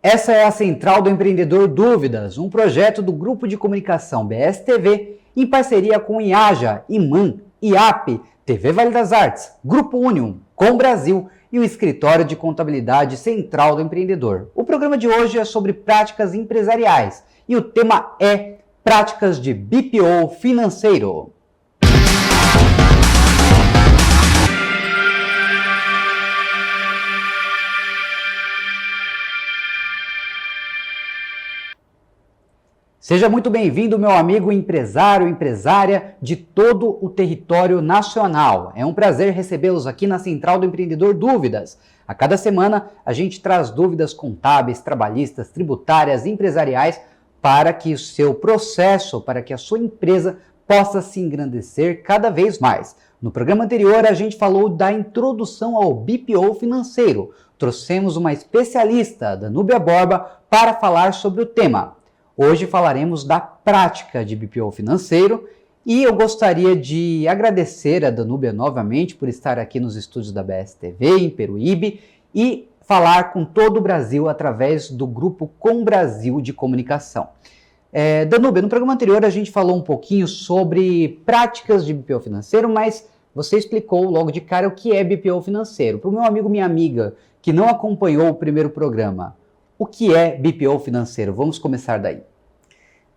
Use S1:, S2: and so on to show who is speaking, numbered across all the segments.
S1: Essa é a Central do Empreendedor Dúvidas, um projeto do Grupo de Comunicação BSTV em parceria com IAJA, IMAN, IAP, TV Vale das Artes, Grupo Union, Com Brasil e o Escritório de Contabilidade Central do Empreendedor. O programa de hoje é sobre práticas empresariais e o tema é práticas de BPO financeiro. Seja muito bem-vindo, meu amigo empresário, empresária de todo o território nacional. É um prazer recebê-los aqui na Central do Empreendedor Dúvidas. A cada semana a gente traz dúvidas contábeis, trabalhistas, tributárias, empresariais para que o seu processo, para que a sua empresa possa se engrandecer cada vez mais. No programa anterior a gente falou da introdução ao BPO financeiro. Trouxemos uma especialista, Danúbia Borba, para falar sobre o tema. Hoje falaremos da prática de BPO financeiro e eu gostaria de agradecer a Danúbia novamente por estar aqui nos estúdios da BSTV, em Peruíbe, e falar com todo o Brasil através do grupo Com Brasil de Comunicação. Danúbia, no programa anterior a gente falou um pouquinho sobre práticas de BPO financeiro, mas você explicou logo de cara o que é BPO financeiro. Para o meu amigo, minha amiga, que não acompanhou o primeiro programa, o que é BPO financeiro? Vamos começar daí.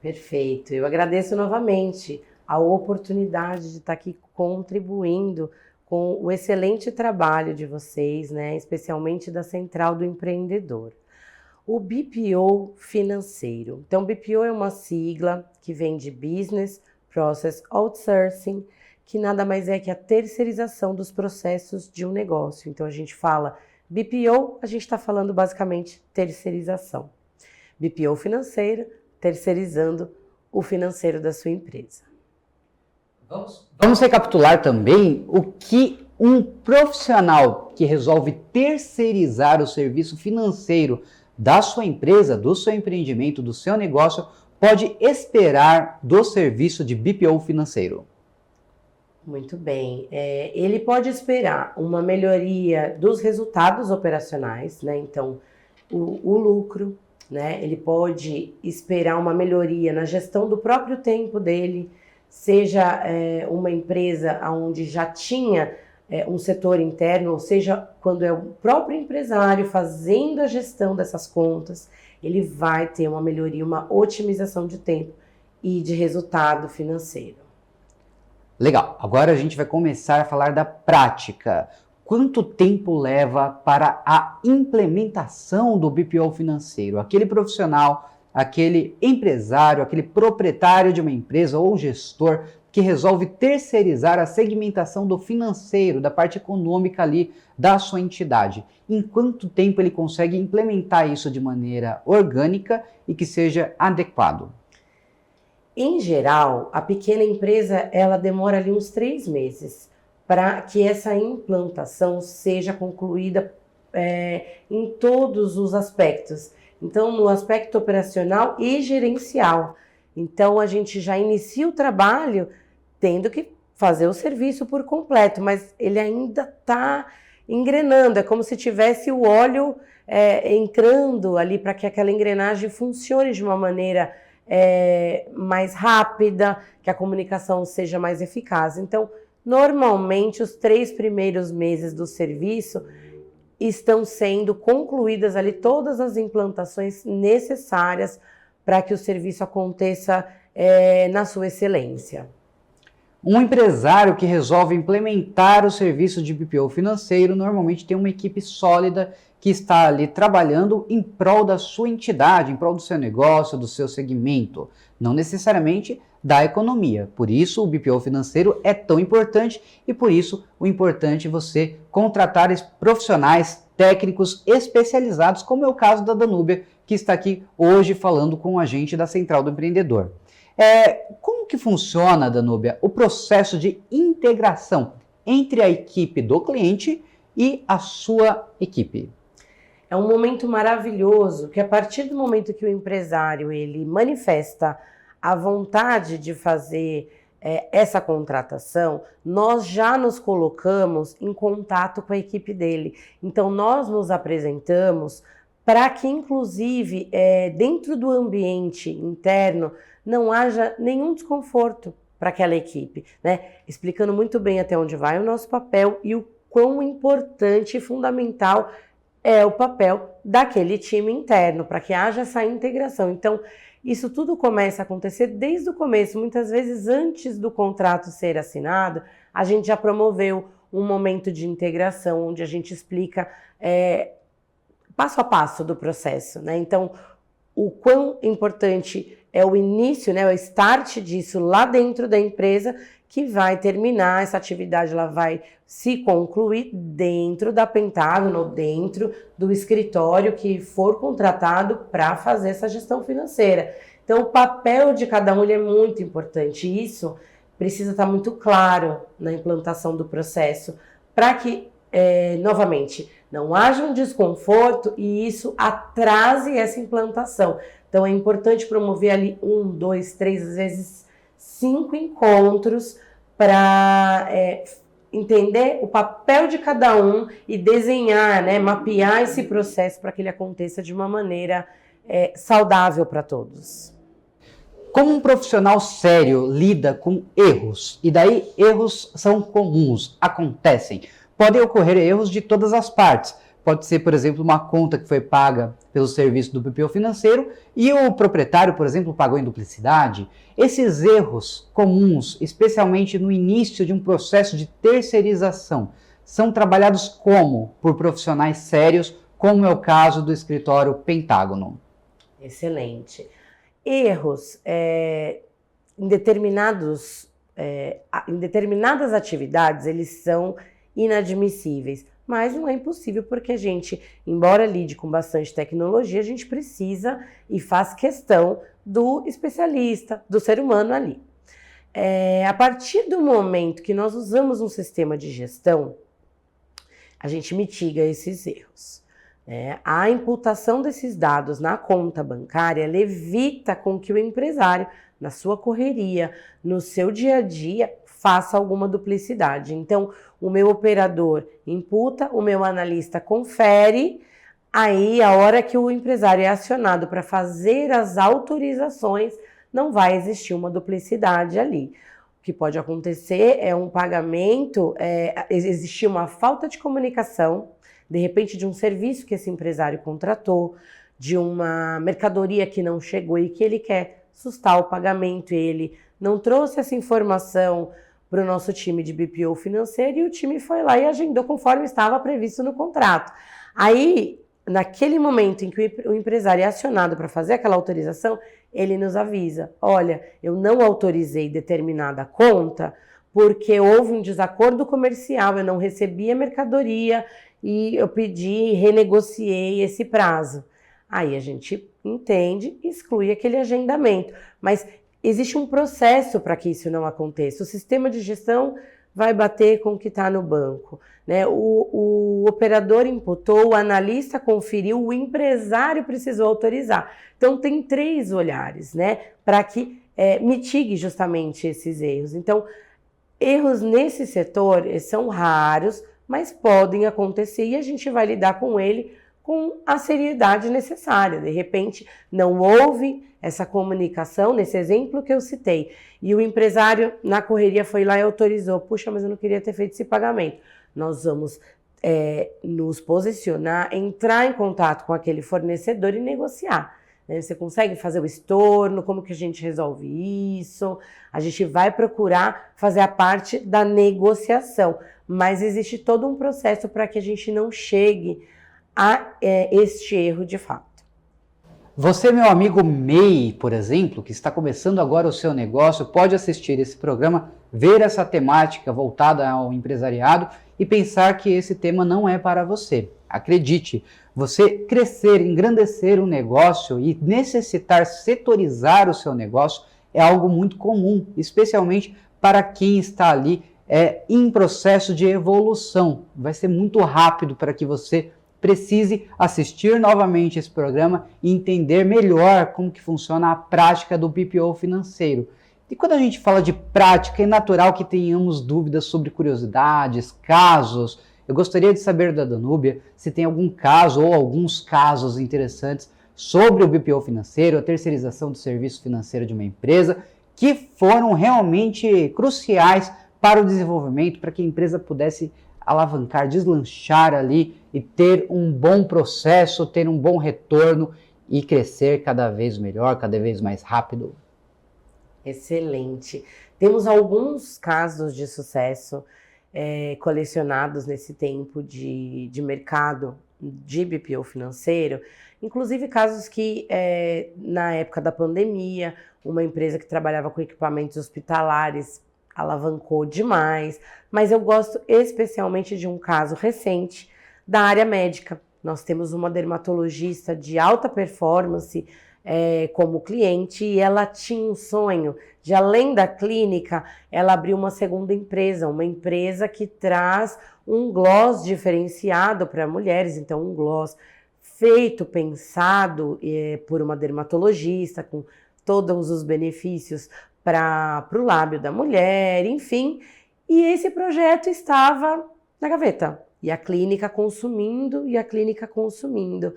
S2: Perfeito. Eu agradeço novamente a oportunidade de estar aqui contribuindo com o excelente trabalho de vocês, né? Especialmente da Central do Empreendedor. O BPO financeiro. Então, BPO é uma sigla que vem de Business Process Outsourcing, que nada mais é que a terceirização dos processos de um negócio. Então, a gente fala BPO, a gente está falando basicamente terceirização. BPO financeiro, terceirizando o financeiro da sua empresa.
S1: Vamos recapitular também o que um profissional que resolve terceirizar o serviço financeiro da sua empresa, do seu empreendimento, do seu negócio, pode esperar do serviço de BPO financeiro.
S2: Muito bem. Ele pode esperar uma melhoria dos resultados operacionais, né? Então, o lucro, né? Ele pode esperar uma melhoria na gestão do próprio tempo dele, seja uma empresa onde já tinha um setor interno, ou seja, quando é o próprio empresário fazendo a gestão dessas contas, ele vai ter uma melhoria, uma otimização de tempo e de resultado financeiro.
S1: Legal, agora a gente vai começar a falar da prática. Quanto tempo leva para a implementação do BPO financeiro? Aquele profissional, aquele empresário, aquele proprietário de uma empresa ou gestor que resolve terceirizar a segmentação do financeiro, da parte econômica ali da sua entidade. Em quanto tempo ele consegue implementar isso de maneira orgânica e que seja adequado?
S2: Em geral, a pequena empresa ela demora ali uns 3 meses para que essa implantação seja concluída em todos os aspectos. Então, no aspecto operacional e gerencial. Então, a gente já inicia o trabalho tendo que fazer o serviço por completo, mas ele ainda está engrenando. É como se tivesse o óleo entrando ali para que aquela engrenagem funcione de uma maneira mais rápida, que a comunicação seja mais eficaz. Então, normalmente, os 3 primeiros meses do serviço estão sendo concluídas ali todas as implantações necessárias para que o serviço aconteça na sua excelência.
S1: Um empresário que resolve implementar o serviço de BPO financeiro normalmente tem uma equipe sólida que está ali trabalhando em prol da sua entidade, em prol do seu negócio, do seu segmento, não necessariamente da economia. Por isso o BPO financeiro é tão importante e por isso o importante é você contratar profissionais técnicos especializados, como é o caso da Danúbia, que está aqui hoje falando com a gente da Central do Empreendedor. Como que funciona, Danúbia, o processo de integração entre a equipe do cliente e a sua equipe?
S2: É um momento maravilhoso que a partir do momento que o empresário ele manifesta a vontade de fazer essa contratação, nós já nos colocamos em contato com a equipe dele. Então, nós nos apresentamos para que, inclusive, dentro do ambiente interno, não haja nenhum desconforto para aquela equipe, né? Explicando muito bem até onde vai o nosso papel e o quão importante e fundamental é o papel daquele time interno, para que haja essa integração. Então, isso tudo começa a acontecer desde o começo, muitas vezes antes do contrato ser assinado, a gente já promoveu um momento de integração, onde a gente explica passo a passo do processo, né? Então, o quão importante é o início, né, o start disso lá dentro da empresa, que vai terminar, essa atividade ela vai se concluir dentro da Pentágono, dentro do escritório que for contratado para fazer essa gestão financeira. Então, o papel de cada um ele é muito importante, e isso precisa estar muito claro na implantação do processo, para que, novamente, não haja um desconforto e isso atrase essa implantação. Então, é importante promover ali 1, 2, 3, às vezes 5 encontros para entender o papel de cada um e desenhar, né, mapear esse processo para que ele aconteça de uma maneira saudável para todos.
S1: Como um profissional sério lida com erros? E daí erros são comuns, acontecem. Podem ocorrer erros de todas as partes. Pode ser, por exemplo, uma conta que foi paga pelo serviço do BPO financeiro e o proprietário, por exemplo, pagou em duplicidade. Esses erros comuns, especialmente no início de um processo de terceirização, são trabalhados como? Por profissionais sérios, como é o caso do escritório Pentágono.
S2: Excelente. Erros em determinadas atividades, eles são inadmissíveis. Mas não é impossível, porque a gente, embora lide com bastante tecnologia, a gente precisa e faz questão do especialista, do ser humano ali. A partir do momento que nós usamos um sistema de gestão, a gente mitiga esses erros. A imputação desses dados na conta bancária, ela evita com que o empresário, na sua correria, no seu dia a dia, faça alguma duplicidade. Então, o meu operador imputa, o meu analista confere, aí a hora que o empresário é acionado para fazer as autorizações, não vai existir uma duplicidade ali. O que pode acontecer é um pagamento, existir uma falta de comunicação, de repente de um serviço que esse empresário contratou, de uma mercadoria que não chegou e que ele quer sustar o pagamento, e ele não trouxe essa informação para o nosso time de BPO financeiro, e o time foi lá e agendou conforme estava previsto no contrato. Aí, naquele momento em que o empresário é acionado para fazer aquela autorização, ele nos avisa: olha, eu não autorizei determinada conta porque houve um desacordo comercial, eu não recebi a mercadoria e eu pedi, renegociei esse prazo. Aí a gente entende e exclui aquele agendamento. Mas existe um processo para que isso não aconteça. O sistema de gestão vai bater com o que está no banco, né? O operador imputou, o analista conferiu, o empresário precisou autorizar. Então tem 3 olhares, né, para que mitigue justamente esses erros. Então, erros nesse setor são raros, mas podem acontecer e a gente vai lidar com ele com a seriedade necessária. De repente, não houve essa comunicação, nesse exemplo que eu citei, e o empresário, na correria, foi lá e autorizou: puxa, mas eu não queria ter feito esse pagamento. Nós vamos nos posicionar, entrar em contato com aquele fornecedor e negociar. Você consegue fazer o estorno? Como que a gente resolve isso? A gente vai procurar fazer a parte da negociação, mas existe todo um processo para que a gente não chegue a este erro de fato.
S1: Você, meu amigo MEI, por exemplo, que está começando agora o seu negócio, pode assistir esse programa, ver essa temática voltada ao empresariado e pensar que esse tema não é para você. Acredite, você crescer, engrandecer um negócio e necessitar setorizar o seu negócio é algo muito comum, especialmente para quem está ali em processo de evolução. Vai ser muito rápido para que você precise assistir novamente esse programa e entender melhor como que funciona a prática do BPO financeiro. E quando a gente fala de prática, é natural que tenhamos dúvidas sobre curiosidades, casos Eu gostaria de saber da Danúbia se tem algum caso ou alguns casos interessantes sobre o BPO financeiro, a terceirização do serviço financeiro de uma empresa, que foram realmente cruciais para o desenvolvimento, para que a empresa pudesse alavancar, deslanchar ali e ter um bom processo, ter um bom retorno e crescer cada vez melhor, cada vez mais rápido.
S2: Excelente. Temos alguns casos de sucesso colecionados nesse tempo de mercado de BPO financeiro, inclusive casos que na época da pandemia, uma empresa que trabalhava com equipamentos hospitalares alavancou demais, mas eu gosto especialmente de um caso recente da área médica. Nós temos uma dermatologista de alta performance como cliente e ela tinha um sonho de, além da clínica, ela abriu uma segunda empresa, uma empresa que traz um gloss diferenciado para mulheres, então um gloss feito, pensado por uma dermatologista, com todos os benefícios para o lábio da mulher, enfim. E esse projeto estava na gaveta. E a clínica consumindo, e a clínica consumindo.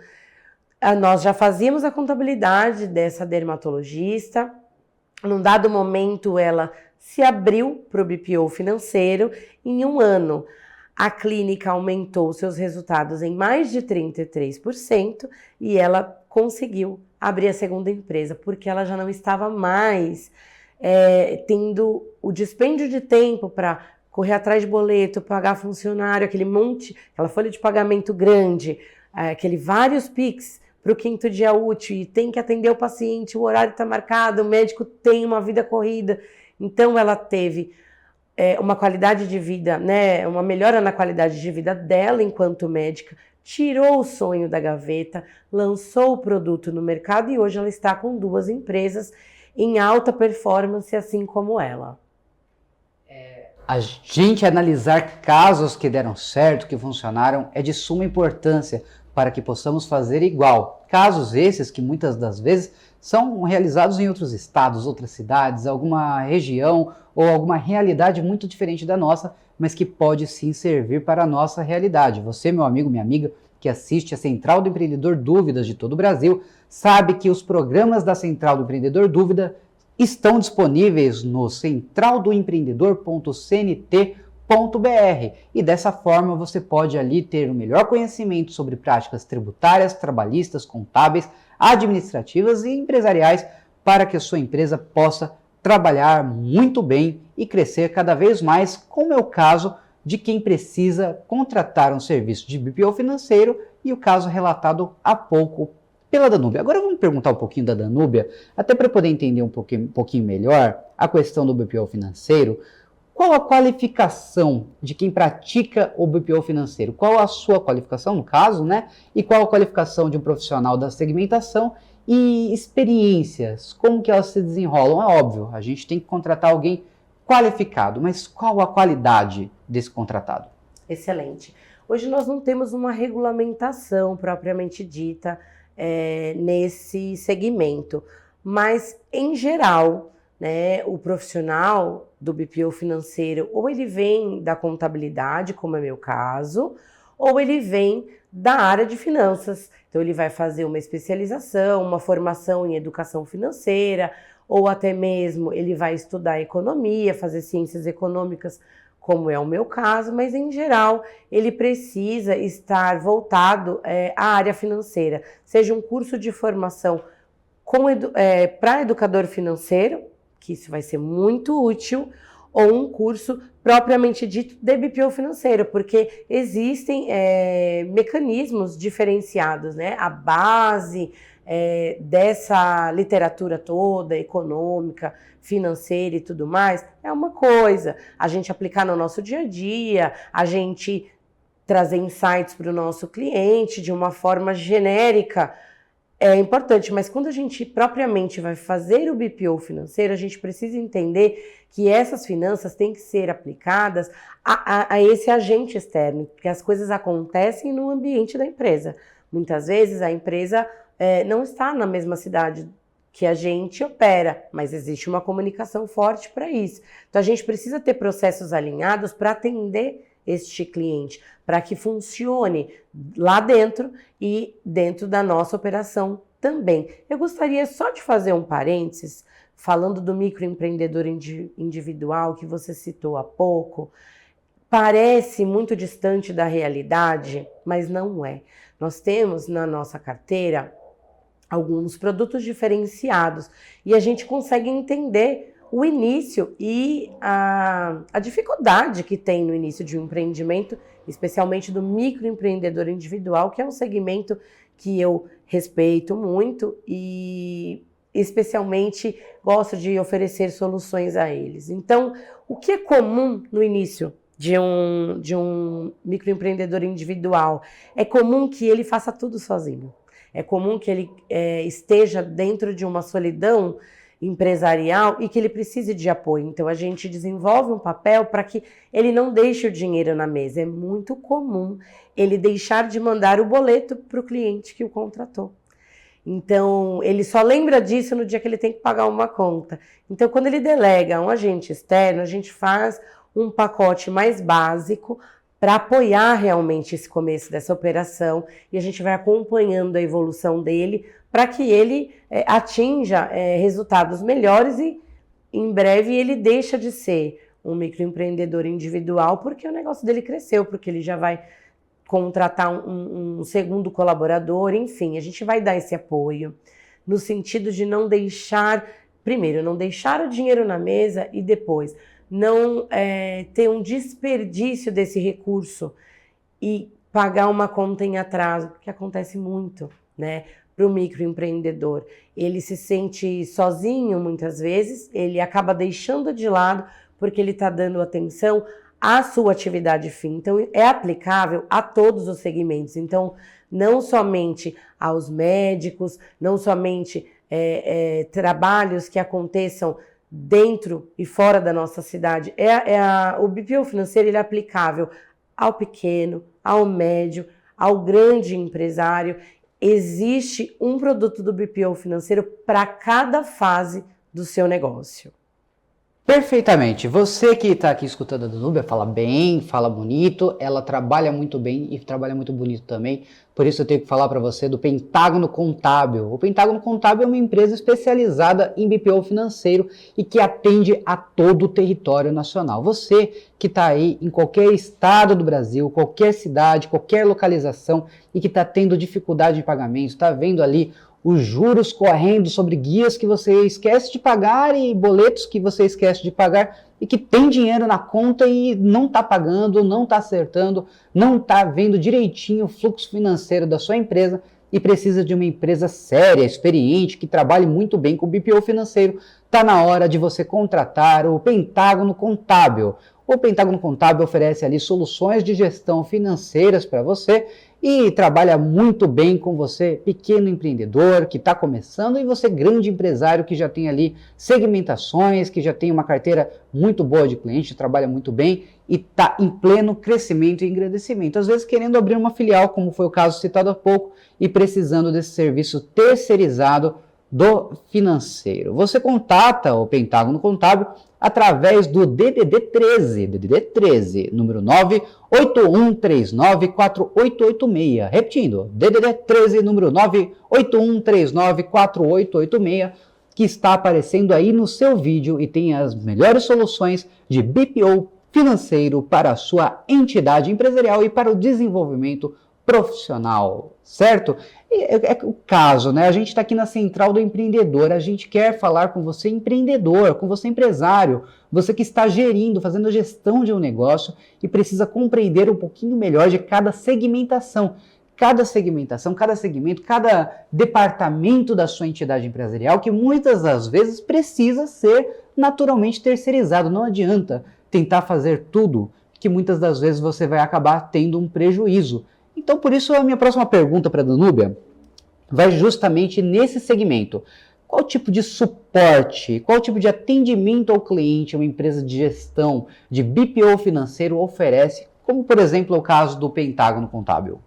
S2: Nós já fazíamos a contabilidade dessa dermatologista. Num dado momento, ela se abriu para o BPO financeiro. Em um ano, a clínica aumentou seus resultados em mais de 33% e ela conseguiu abrir a segunda empresa, porque ela já não estava mais tendo o dispêndio de tempo para correr atrás de boleto, pagar funcionário, aquele monte, aquela folha de pagamento grande, aquele vários Pix para o 5º dia útil e tem que atender o paciente, o horário está marcado, o médico tem uma vida corrida. Então ela teve uma qualidade de vida, né, uma melhora na qualidade de vida dela enquanto médica, tirou o sonho da gaveta, lançou o produto no mercado e hoje ela está com 2 empresas em alta performance, assim como ela.
S1: A gente analisar casos que deram certo, que funcionaram, é de suma importância para que possamos fazer igual. Casos esses que muitas das vezes são realizados em outros estados, outras cidades, alguma região ou alguma realidade muito diferente da nossa, mas que pode sim servir para a nossa realidade. Você, meu amigo, minha amiga, que assiste a Central do Empreendedor Dúvidas de todo o Brasil, sabe que os programas da Central do Empreendedor Dúvida estão disponíveis no centraldoempreendedor.cnt.br e dessa forma você pode ali ter o melhor conhecimento sobre práticas tributárias, trabalhistas, contábeis, administrativas e empresariais para que a sua empresa possa trabalhar muito bem e crescer cada vez mais, como é o caso de quem precisa contratar um serviço de BPO financeiro e o caso relatado há pouco pela Danúbia. Agora vamos perguntar um pouquinho da Danúbia, até para poder entender um pouquinho melhor a questão do BPO financeiro. Qual a qualificação de quem pratica o BPO financeiro? Qual a sua qualificação, no caso, né? E qual a qualificação de um profissional da segmentação e experiências? Como que elas se desenrolam? É óbvio, a gente tem que contratar alguém qualificado, mas qual a qualidade desse contratado?
S2: Excelente. Hoje nós não temos uma regulamentação propriamente dita nesse segmento, mas em geral, né, o profissional do BPO financeiro ou ele vem da contabilidade, como é meu caso, ou ele vem da área de finanças. Então ele vai fazer uma especialização, uma formação em educação financeira, ou até mesmo ele vai estudar economia, fazer ciências econômicas, como é o meu caso, mas em geral ele precisa estar voltado à área financeira, seja um curso de formação para educador financeiro, que isso vai ser muito útil, ou um curso propriamente dito de BPO financeiro, porque existem mecanismos diferenciados, né? A base dessa literatura toda, econômica, financeira e tudo mais, é uma coisa. A gente aplicar no nosso dia a dia, a gente trazer insights para o nosso cliente de uma forma genérica, é importante, mas quando a gente propriamente vai fazer o BPO financeiro, a gente precisa entender que essas finanças têm que ser aplicadas a esse agente externo, porque as coisas acontecem no ambiente da empresa. Muitas vezes a empresa não está na mesma cidade que a gente opera, mas existe uma comunicação forte para isso. Então a gente precisa ter processos alinhados para atender este cliente, para que funcione lá dentro e dentro da nossa operação também. Eu gostaria só de fazer um parênteses, falando do microempreendedor individual que você citou há pouco. Parece muito distante da realidade, mas não é. Nós temos na nossa carteira alguns produtos diferenciados e a gente consegue entender o início e a dificuldade que tem no início de um empreendimento, especialmente do microempreendedor individual, que é um segmento que eu respeito muito e especialmente gosto de oferecer soluções a eles. Então, o que é comum no início de um microempreendedor individual? É comum que ele faça tudo sozinho. É comum que ele esteja dentro de uma solidão empresarial e que ele precise de apoio. Então, a gente desenvolve um papel para que ele não deixe o dinheiro na mesa. É muito comum ele deixar de mandar o boleto para o cliente que o contratou. Então, ele só lembra disso no dia que ele tem que pagar uma conta. Então, quando ele delega a um agente externo, a gente faz um pacote mais básico para apoiar realmente esse começo dessa operação e a gente vai acompanhando a evolução dele para que ele atinja resultados melhores e em breve ele deixa de ser um microempreendedor individual porque o negócio dele cresceu, porque ele já vai contratar um segundo colaborador, enfim, a gente vai dar esse apoio no sentido de não deixar, primeiro, não deixar o dinheiro na mesa e depois não ter um desperdício desse recurso e pagar uma conta em atraso, que acontece muito, né, para o microempreendedor. Ele se sente sozinho muitas vezes, ele acaba deixando de lado porque ele está dando atenção à sua atividade fim. Então, é aplicável a todos os segmentos. Então, não somente aos médicos, não somente trabalhos que aconteçam dentro e fora da nossa cidade. O BPO financeiro ele é aplicável ao pequeno, ao médio, ao grande empresário. Existe um produto do BPO financeiro para cada fase do seu negócio.
S1: Perfeitamente. Você que está aqui escutando a Danúbia fala bem, fala bonito, ela trabalha muito bem e trabalha muito bonito também. Por isso eu tenho que falar para você do Pentágono Contábil. O Pentágono Contábil é uma empresa especializada em BPO financeiro e que atende a todo o território nacional. Você que está aí em qualquer estado do Brasil, qualquer cidade, qualquer localização e que está tendo dificuldade de pagamento, está vendo ali os juros correndo sobre guias que você esquece de pagar e boletos que você esquece de pagar e que tem dinheiro na conta e não está pagando, não está acertando, não está vendo direitinho o fluxo financeiro da sua empresa e precisa de uma empresa séria, experiente, que trabalhe muito bem com o BPO financeiro, está na hora de você contratar o Pentágono Contábil. O Pentágono Contábil oferece ali soluções de gestão financeiras para você e trabalha muito bem com você, pequeno empreendedor que está começando, e você, grande empresário que já tem ali segmentações, que já tem uma carteira muito boa de cliente, trabalha muito bem e está em pleno crescimento e engrandecimento. Às vezes querendo abrir uma filial, como foi o caso citado há pouco, e precisando desse serviço terceirizado do financeiro. Você contata o Pentágono Contábil através do DDD 13, número 981394886. Repetindo, DDD 13, número 981394886, que está aparecendo aí no seu vídeo e tem as melhores soluções de BPO financeiro para a sua entidade empresarial e para o desenvolvimento profissional, certo? É o caso, né? A gente está aqui na Central do Empreendedor, a gente quer falar com você empreendedor, com você empresário, você que está gerindo, fazendo a gestão de um negócio e precisa compreender um pouquinho melhor de cada segmentação, cada segmento, cada departamento da sua entidade empresarial, que muitas das vezes precisa ser naturalmente terceirizado. Não adianta tentar fazer tudo, que muitas das vezes você vai acabar tendo um prejuízo. Então, por isso, a minha próxima pergunta para a Danúbia vai justamente nesse segmento. Qual tipo de suporte, qual tipo de atendimento ao cliente uma empresa de gestão de BPO financeiro oferece, como, por exemplo, o caso do Pentágono Contábil?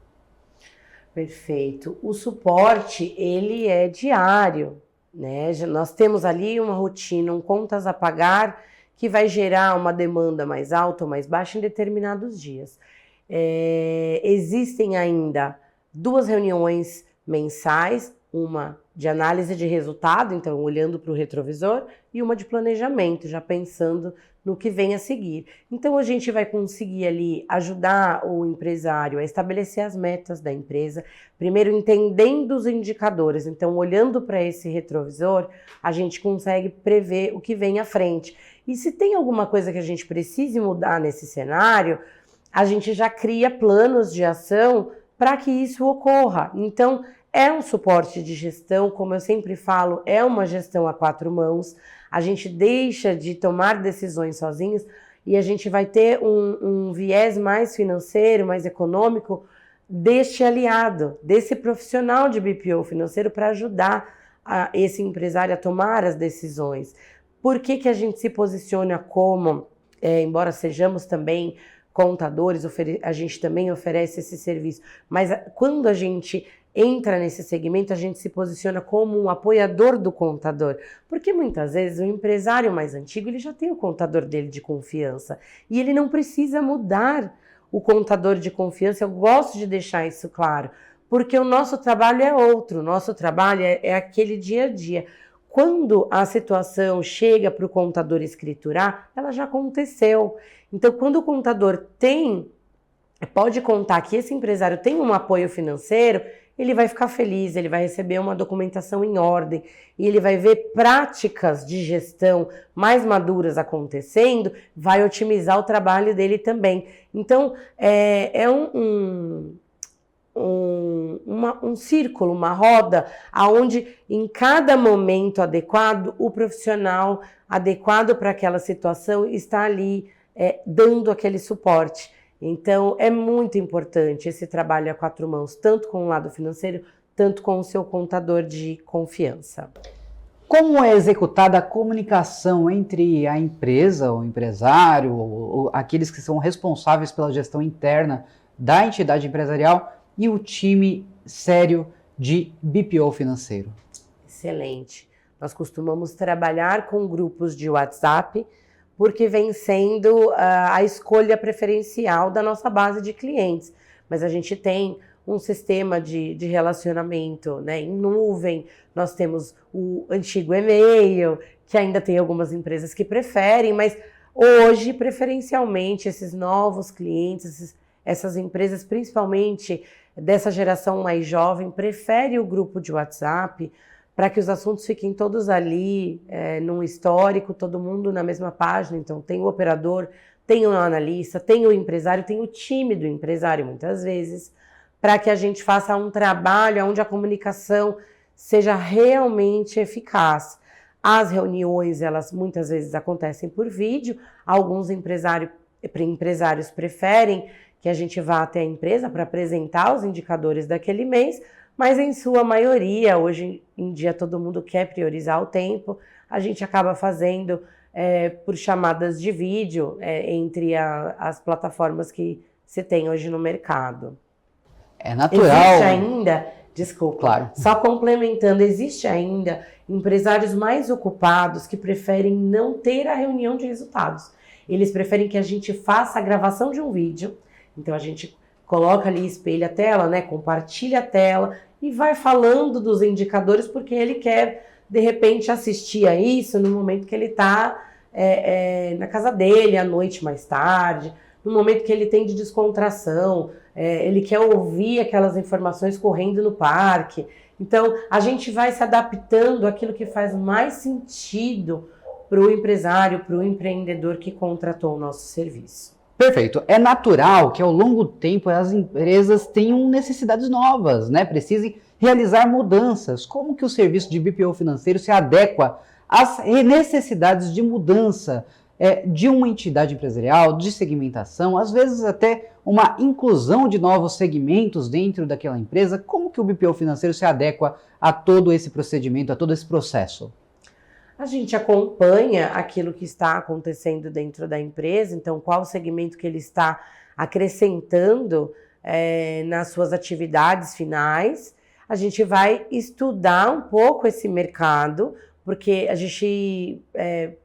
S2: Perfeito. O suporte, ele é diário, né? Nós temos ali uma rotina, contas a pagar, que vai gerar uma demanda mais alta ou mais baixa em determinados dias. Existem ainda 2 reuniões mensais, uma de análise de resultado, então olhando para o retrovisor, e uma de planejamento, já pensando no que vem a seguir. Então a gente vai conseguir ali ajudar o empresário a estabelecer as metas da empresa, primeiro entendendo os indicadores. Então, olhando para esse retrovisor, a gente consegue prever o que vem à frente. E se tem alguma coisa que a gente precise mudar nesse cenário, a gente já cria planos de ação para que isso ocorra. Então, é um suporte de gestão, como eu sempre falo, é uma gestão a 4 mãos. A gente deixa de tomar decisões sozinhos e a gente vai ter um viés mais financeiro, mais econômico deste aliado, desse profissional de BPO financeiro para ajudar esse empresário a tomar as decisões. Por que a gente se posiciona como, embora sejamos também contadores, a gente também oferece esse serviço, mas quando a gente entra nesse segmento, a gente se posiciona como um apoiador do contador, porque muitas vezes o empresário mais antigo, ele já tem o contador dele de confiança e ele não precisa mudar o contador de confiança. Eu gosto de deixar isso claro, porque o nosso trabalho é outro, o nosso trabalho é aquele dia a dia. Quando a situação chega para o contador escriturar, ela já aconteceu. Então, quando o contador pode contar que esse empresário tem um apoio financeiro, ele vai ficar feliz, ele vai receber uma documentação em ordem e ele vai ver práticas de gestão mais maduras acontecendo, vai otimizar o trabalho dele também. Então, é um círculo, uma roda, onde em cada momento adequado, o profissional adequado para aquela situação está ali dando aquele suporte. Então, é muito importante esse trabalho a 4 mãos, tanto com o lado financeiro, tanto com o seu contador de confiança.
S1: Como é executada a comunicação entre a empresa, o empresário, ou aqueles que são responsáveis pela gestão interna da entidade empresarial e o time sério de BPO financeiro?
S2: Excelente. Nós costumamos trabalhar com grupos de WhatsApp, porque vem sendo a escolha preferencial da nossa base de clientes. Mas a gente tem um sistema de relacionamento, né, em nuvem, nós temos o antigo e-mail, que ainda tem algumas empresas que preferem, mas hoje, preferencialmente, esses novos clientes, essas empresas, principalmente dessa geração mais jovem, preferem o grupo de WhatsApp, para que os assuntos fiquem todos ali, num histórico, todo mundo na mesma página. Então, tem o operador, tem o analista, tem o empresário, tem o time do empresário, muitas vezes, para que a gente faça um trabalho onde a comunicação seja realmente eficaz. As reuniões, elas muitas vezes acontecem por vídeo, alguns empresários preferem que a gente vá até a empresa para apresentar os indicadores daquele mês, mas em sua maioria, hoje em dia todo mundo quer priorizar o tempo, a gente acaba fazendo por chamadas de vídeo entre as plataformas que se tem hoje no mercado.
S1: É natural.
S2: Existe ainda, desculpa,
S1: claro,
S2: só complementando, existe ainda empresários mais ocupados que preferem não ter a reunião de resultados. Eles preferem que a gente faça a gravação de um vídeo, então a gente coloca ali, espelha a tela, né, compartilha a tela e vai falando dos indicadores, porque ele quer, de repente, assistir a isso no momento que ele está na casa dele, à noite mais tarde, no momento que ele tem de descontração, ele quer ouvir aquelas informações correndo no parque. Então, a gente vai se adaptando àquilo que faz mais sentido para o empresário, para o empreendedor que contratou o nosso serviço.
S1: Perfeito. É natural que ao longo do tempo as empresas tenham necessidades novas, né? Precisem realizar mudanças. Como que o serviço de BPO financeiro se adequa às necessidades de mudança de uma entidade empresarial, de segmentação, às vezes até uma inclusão de novos segmentos dentro daquela empresa? Como que o BPO financeiro se adequa a todo esse procedimento, a todo esse processo?
S2: A gente acompanha aquilo que está acontecendo dentro da empresa, então qual o segmento que ele está acrescentando nas suas atividades finais. A gente vai estudar um pouco esse mercado porque a gente,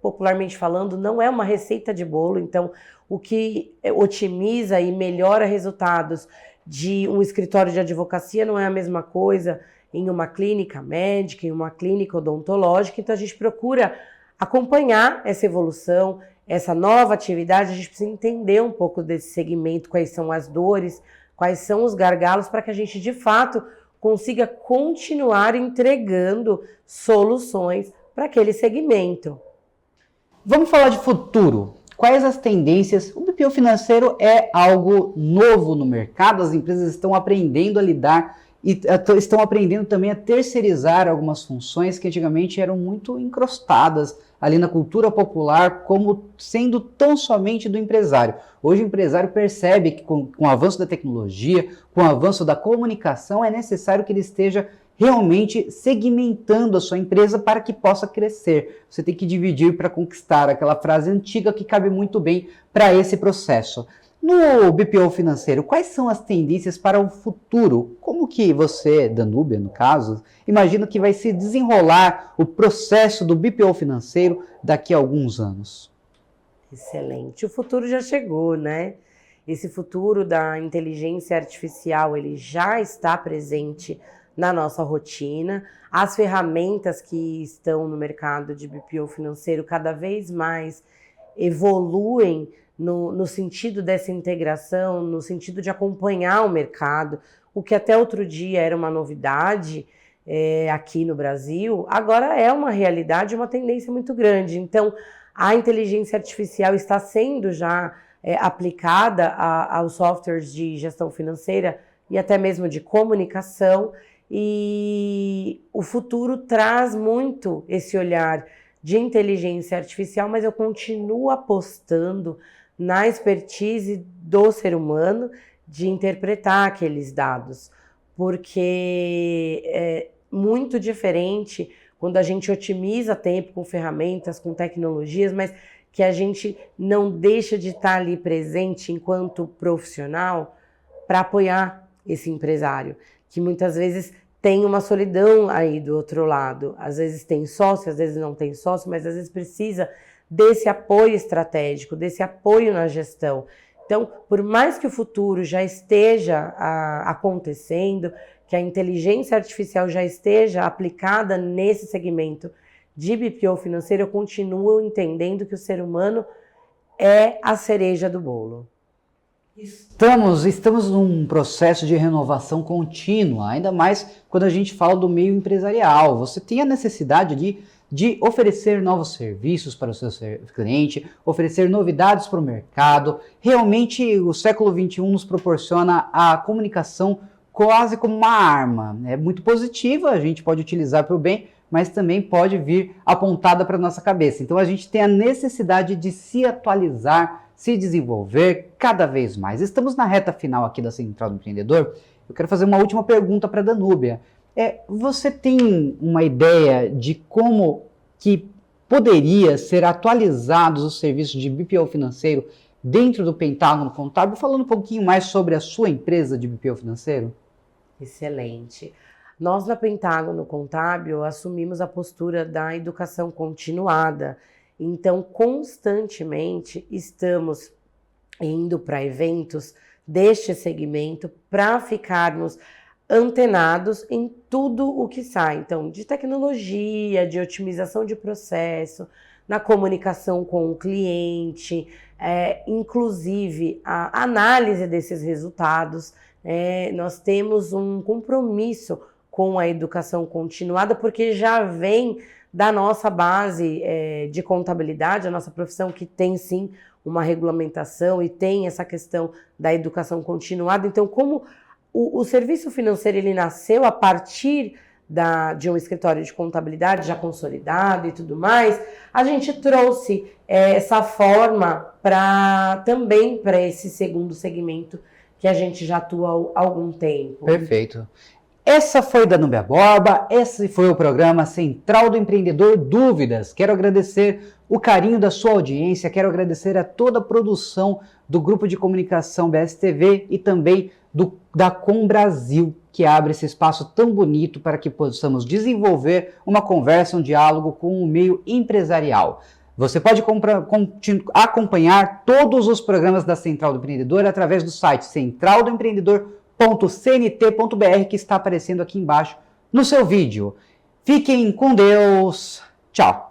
S2: popularmente falando, não é uma receita de bolo, então o que otimiza e melhora resultados de um escritório de advocacia não é a mesma coisa em uma clínica médica, em uma clínica odontológica, então a gente procura acompanhar essa evolução, essa nova atividade, a gente precisa entender um pouco desse segmento, quais são as dores, quais são os gargalos, para que a gente, de fato, consiga continuar entregando soluções para aquele segmento.
S1: Vamos falar de futuro. Quais as tendências? O BPO financeiro é algo novo no mercado, as empresas estão aprendendo a lidar e estão aprendendo também a terceirizar algumas funções que antigamente eram muito encrostadas ali na cultura popular como sendo tão somente do empresário. Hoje o empresário percebe que com o avanço da tecnologia, com o avanço da comunicação, é necessário que ele esteja realmente segmentando a sua empresa para que possa crescer. Você tem que dividir para conquistar, aquela frase antiga que cabe muito bem para esse processo. No BPO financeiro, quais são as tendências para o futuro? Como que você, Danúbia, no caso, imagina que vai se desenrolar o processo do BPO financeiro daqui a alguns anos?
S2: Excelente. O futuro já chegou, né? Esse futuro da inteligência artificial, ele já está presente na nossa rotina. As ferramentas que estão no mercado de BPO financeiro cada vez mais evoluem no sentido dessa integração, no sentido de acompanhar o mercado, o que até outro dia era uma novidade aqui no Brasil, agora é uma realidade, uma tendência muito grande. Então, a inteligência artificial está sendo já aplicada aos softwares de gestão financeira e até mesmo de comunicação, e o futuro traz muito esse olhar de inteligência artificial, mas eu continuo apostando na expertise do ser humano de interpretar aqueles dados, porque é muito diferente quando a gente otimiza tempo com ferramentas, com tecnologias, mas que a gente não deixa de estar ali presente enquanto profissional para apoiar esse empresário, que muitas vezes tem uma solidão aí do outro lado. Às vezes tem sócio, às vezes não tem sócio, mas às vezes precisa desse apoio estratégico, desse apoio na gestão. Então, por mais que o futuro já esteja acontecendo, que a inteligência artificial já esteja aplicada nesse segmento de BPO financeiro, eu continuo entendendo que o ser humano é a cereja do bolo.
S1: Estamos num processo de renovação contínua, ainda mais quando a gente fala do meio empresarial. Você tem a necessidade de oferecer novos serviços para o seu cliente, oferecer novidades para o mercado. Realmente, o século XXI nos proporciona a comunicação quase como uma arma. É muito positiva, a gente pode utilizar para o bem, mas também pode vir apontada para a nossa cabeça. Então, a gente tem a necessidade de se atualizar, se desenvolver cada vez mais. Estamos na reta final aqui da Central do Empreendedor. Eu quero fazer uma última pergunta para a Danúbia. Você tem uma ideia de como que poderia ser atualizados os serviços de BPO financeiro dentro do Pentágono Contábil? Falando um pouquinho mais sobre a sua empresa de BPO financeiro.
S2: Excelente. Nós, na Pentágono Contábil, assumimos a postura da educação continuada. Então, constantemente estamos indo para eventos deste segmento para ficarmos antenados em tudo o que sai. Então, de tecnologia, de otimização de processo, na comunicação com o cliente, inclusive a análise desses resultados. Nós temos um compromisso com a educação continuada, porque já vem da nossa base de contabilidade, a nossa profissão que tem sim uma regulamentação e tem essa questão da educação continuada. Então, como o serviço financeiro ele nasceu a partir de um escritório de contabilidade já consolidado e tudo mais, a gente trouxe essa forma também para esse segundo segmento que a gente já atua há algum tempo.
S1: Perfeito. Essa foi Danúbia Borba, esse foi o programa Central do Empreendedor Dúvidas. Quero agradecer o carinho da sua audiência, quero agradecer a toda a produção do Grupo de Comunicação BSTV e também da Com Brasil, que abre esse espaço tão bonito para que possamos desenvolver uma conversa, um diálogo com o meio empresarial. Você pode acompanhar todos os programas da Central do Empreendedor através do site centraldoempreendedor.cnt.br, que está aparecendo aqui embaixo no seu vídeo. Fiquem com Deus. Tchau.